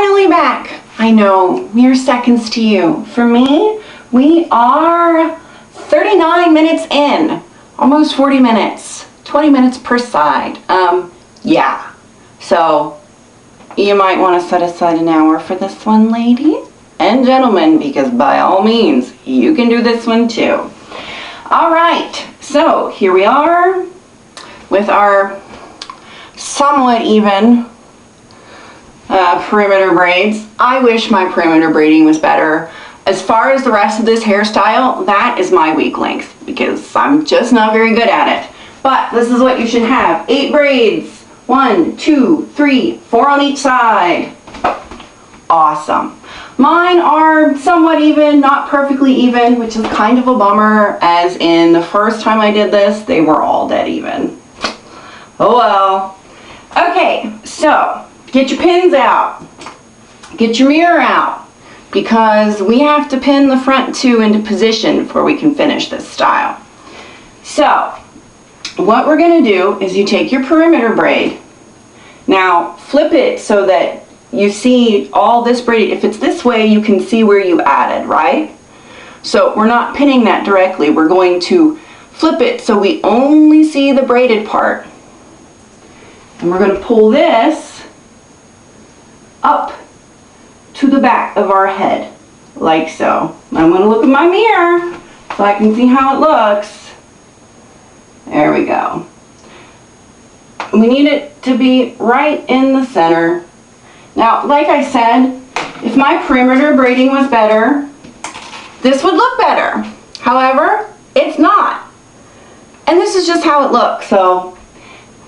finally back. I know, mere seconds to you. For me, we are 39 minutes in, almost 40 minutes, 20 minutes per side. Yeah, so you might want to set aside an hour for this one, ladies and gentlemen, because by all means, you can do this one too. All right, so here we are with our somewhat even perimeter braids. I wish my perimeter braiding was better. As far as the rest of this hairstyle, that is my weak link because I'm just not very good at it. But this is what you should have. 8 braids. 1, 2, 3, 4 on each side. Awesome. Mine are somewhat even, not perfectly even, which is kind of a bummer, as in the first time I did this, they were all dead even. Oh well. Okay, so get your pins out. Get your mirror out, because we have to pin the front 2 into position before we can finish this style. So what we're going to do is you take your perimeter braid. Now flip it so that you see all this braid. If it's this way, you can see where you added, right? So we're not pinning that directly. We're going to flip it so we only see the braided part. And we're going to pull this up to the back of our head, like so. I'm going to look at my mirror so I can see how it looks. There we go. We need it to be right in the center. Now, like I said, if my perimeter braiding was better, this would look better. However, it's not. And this is just how it looks, so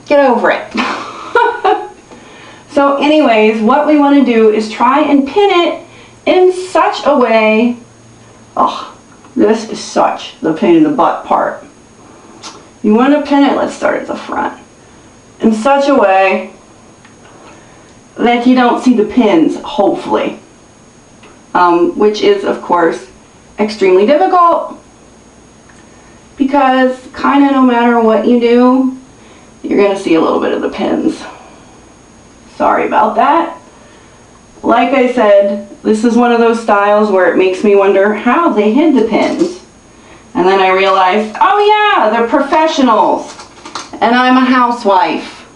get over it. So anyways, what we want to do is try and pin it in such a way, oh, this is such the pain in the butt part. You want to pin it, let's start at the front, in such a way that you don't see the pins, hopefully, which is, of course, extremely difficult, because kind of no matter what you do, you're going to see a little bit of the pins. Sorry about that. Like I said, this is one of those styles where it makes me wonder how they hid the pins. And then I realized, oh yeah, they're professionals, and I'm a housewife.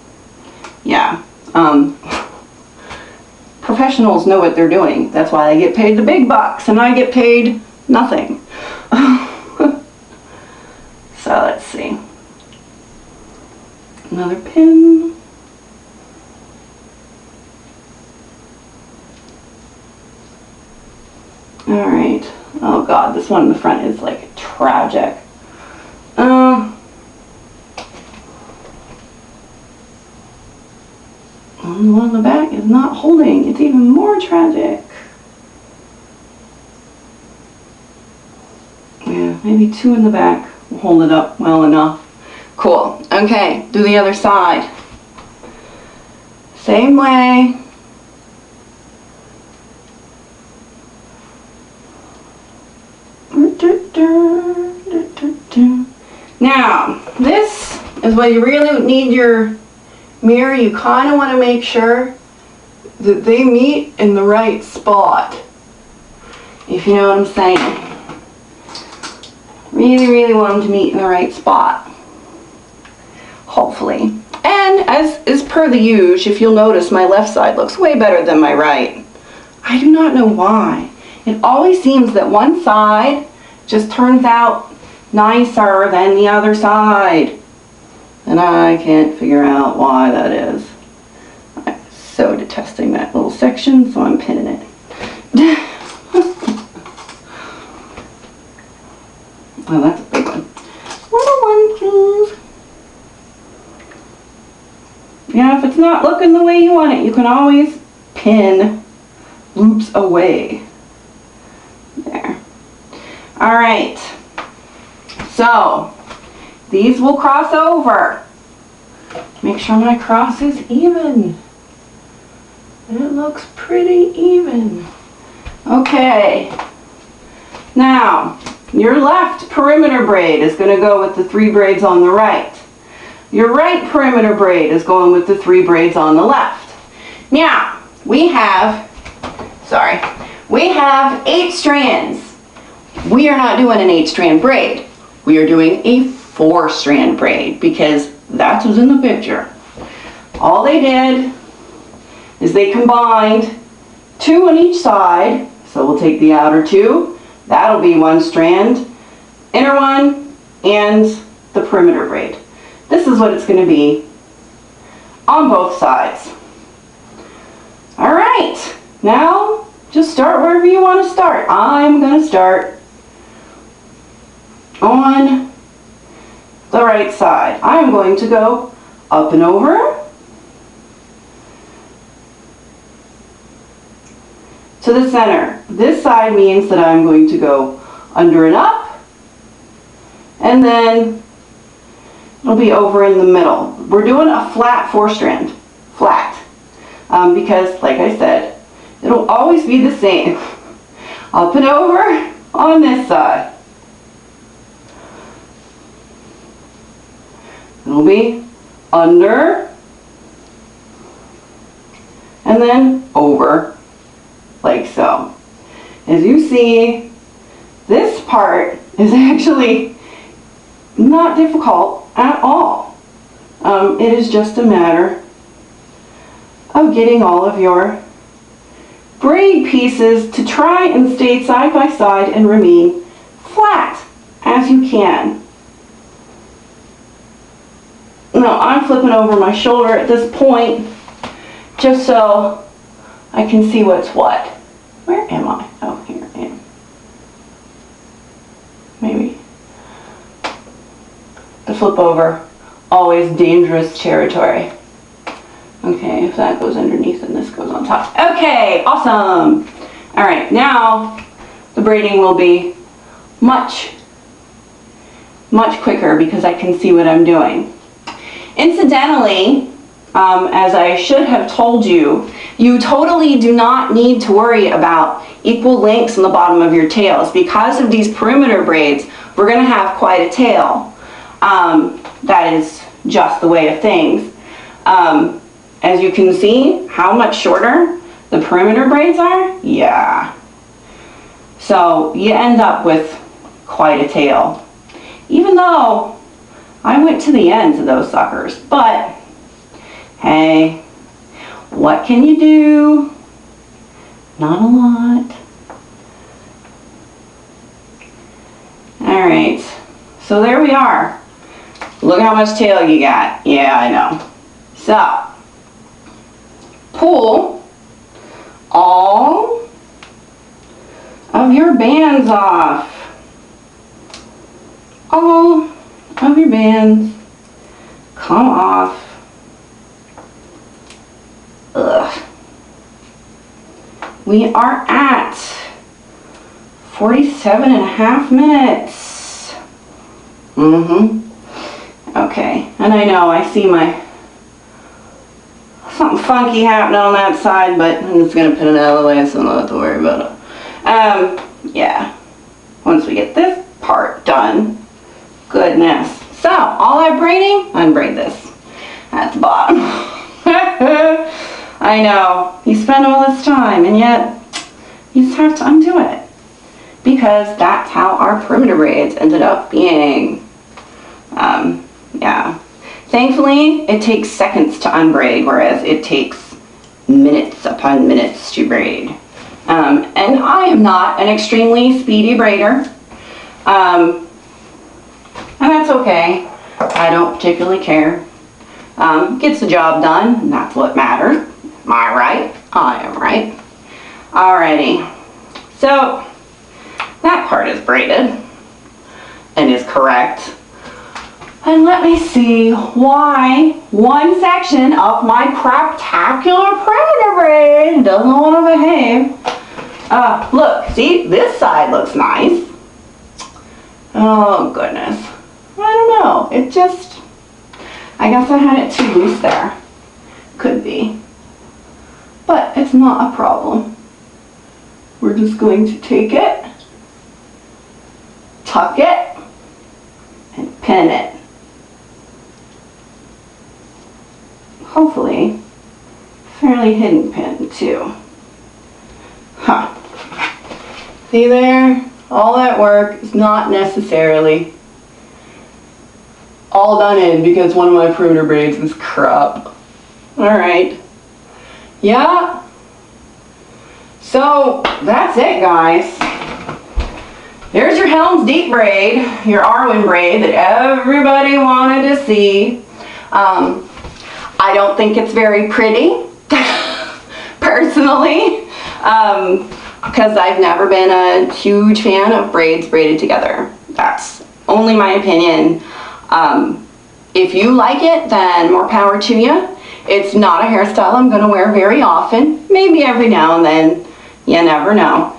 Yeah, professionals know what they're doing. That's why they get paid the big bucks, and I get paid nothing. So let's see. Another pin. All right. Oh God, this one in the front is like tragic. The one in the back is not holding. It's even more tragic. Yeah, maybe 2 in the back will hold it up well enough. Cool. Okay, do the other side. Same way. Now, this is where you really need your mirror. You kind of want to make sure that they meet in the right spot, if you know what I'm saying. Really, really want them to meet in the right spot, hopefully. And as is per the usual, if you'll notice, my left side looks way better than my right. I do not know why. It always seems that one side just turns out nicer than the other side. And I can't figure out why that is. I'm so detesting that little section, so I'm pinning it. Oh, that's a big one. Little one, please. Yeah, if it's not looking the way you want it, you can always pin loops away. There. All right. So these will cross over. Make sure my cross is even. It looks pretty even. Okay. Now, your left perimeter braid is going to go with the 3 braids on the right. Your right perimeter braid is going with the 3 braids on the left. Now, we have sorry. We have 8 strands. We are not doing an 8-strand braid. We are doing a 4-strand braid because that's what's in the picture. All they did is they combined 2 on each side. So we'll take the outer 2. That'll be 1 strand, inner one, and the perimeter braid. This is what it's going to be on both sides. All right, now just start wherever you want to start. I'm going to start on the right side. I'm going to go up and over to the center. This side means that I'm going to go under and up, and then it'll be over in the middle. We're doing a flat 4-strand, flat, because like I said, it'll always be the same. Up and over on this side. It'll be under and then over, like so. As you see, this part is actually not difficult at all. It is just a matter of getting all of your braid pieces to try and stay side by side and remain flat as you can. Now I'm flipping over my shoulder at this point just so I can see what's what. Where am I? Oh, here I am. Maybe. The flip over, always dangerous territory. Okay, if that goes underneath and this goes on top. Okay, awesome. All right, now the braiding will be much quicker because I can see what I'm doing. Incidentally, as I should have told you, you totally do not need to worry about equal lengths on the bottom of your tails. Because of these perimeter braids, we're going to have quite a tail. That is just the way of things. As you can see, how much shorter the perimeter braids are? Yeah. So you end up with quite a tail. Even though I went to the ends of those suckers, but hey, what can you do? Not a lot. All right, so there we are. Look how much tail you got. Yeah, I know. So, pull all of your bands off. All of your bands come off. Ugh. We are at 47.5 minutes. Okay, and I know I see something funky happening on that side, but I'm just gonna put it out of the way so I don't have to worry about it. Yeah, once we get this part done, goodness. So, all that braiding, unbraid this at the bottom. I know, you spend all this time and yet you just have to undo it because that's how our perimeter braids ended up being. Yeah. Thankfully, it takes seconds to unbraid, whereas it takes minutes upon minutes to braid. And I am not an extremely speedy braider. And that's okay. I don't particularly care. Gets the job done, and that's what matters. Am I right? I am right. Alrighty. So, that part is braided and is correct. And let me see why one section of my craptacular perimeter braid doesn't want to behave. Look, see, this side looks nice. Oh, goodness. I don't know. It just, I guess I had it too loose there. Could be. But it's not a problem. We're just going to take it, tuck it, and pin it. Hopefully, fairly hidden pin too. See there? All that work is not necessarily all done in because one of my perimeter braids is crap. Alright. Yeah. So, that's it, guys. There's your Helms Deep braid, your Arwen braid that everybody wanted to see. I don't think it's very pretty, personally, because I've never been a huge fan of braids braided together. That's only my opinion. If you like it, then more power to you. It's not a hairstyle I'm going to wear very often, maybe every now and then. You never know.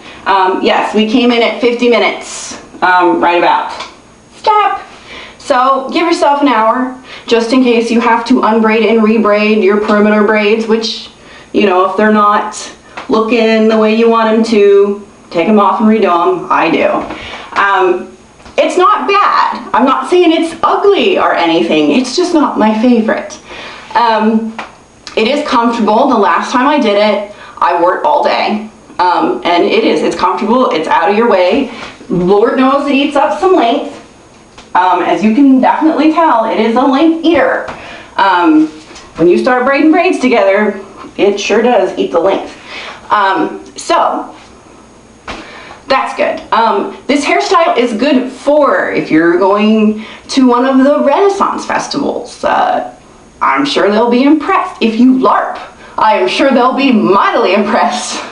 Yes, we came in at 50 minutes, right about. Stop. So give yourself an hour, just in case you have to unbraid and rebraid your perimeter braids, which, you know, if they're not looking the way you want them to, take them off and redo them. I do. It's not bad. I'm not saying it's ugly or anything. It's just not my favorite. It is comfortable. The last time I did it, I wore it all day. And it's comfortable, it's out of your way. Lord knows it eats up some length. As you can definitely tell, it is a length eater. When you start braiding braids together, it sure does eat the length. So, that's good. This hairstyle is good for if you're going to one of the Renaissance festivals. I'm sure they'll be impressed. If you LARP, I am sure they'll be mightily impressed.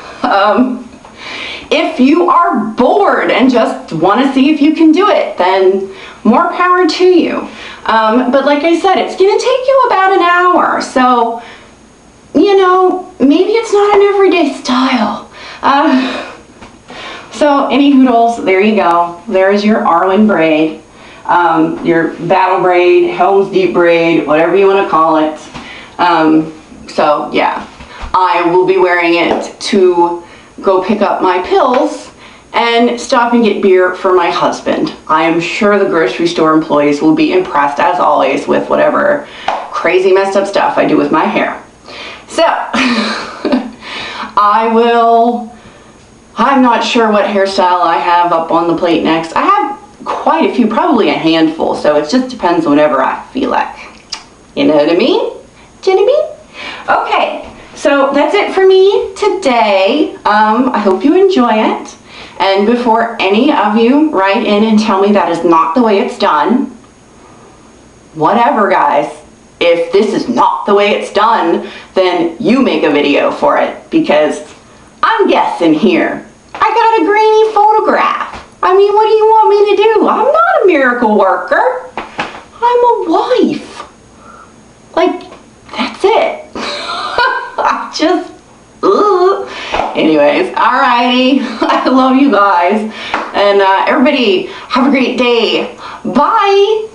If you are bored and just want to see if you can do it, then more power to you. But like I said, it's going to take you about an hour. So, you know, maybe it's not an everyday style. So, any hoodles, there you go. There's your Arwen braid, your battle braid, Helms Deep braid, whatever you want to call it. So, yeah. I will be wearing it to go pick up my pills and stop and get beer for my husband. I am sure the grocery store employees will be impressed, as always, with whatever crazy messed up stuff I do with my hair. So, I'm not sure what hairstyle I have up on the plate next. I have quite a few, probably a handful, so it just depends on whatever I feel like. You know what I mean? Do you know what I mean? Okay. So that's it for me today. I hope you enjoy it. And before any of you write in and tell me that is not the way it's done, whatever, guys. If this is not the way it's done, then you make a video for it, because I'm guessing here. I got a grainy photograph. I mean, what do you want me to do? I'm not a miracle worker. I'm a wife. Like, that's it. Just, anyways, alrighty. I love you guys. And everybody, have a great day. Bye.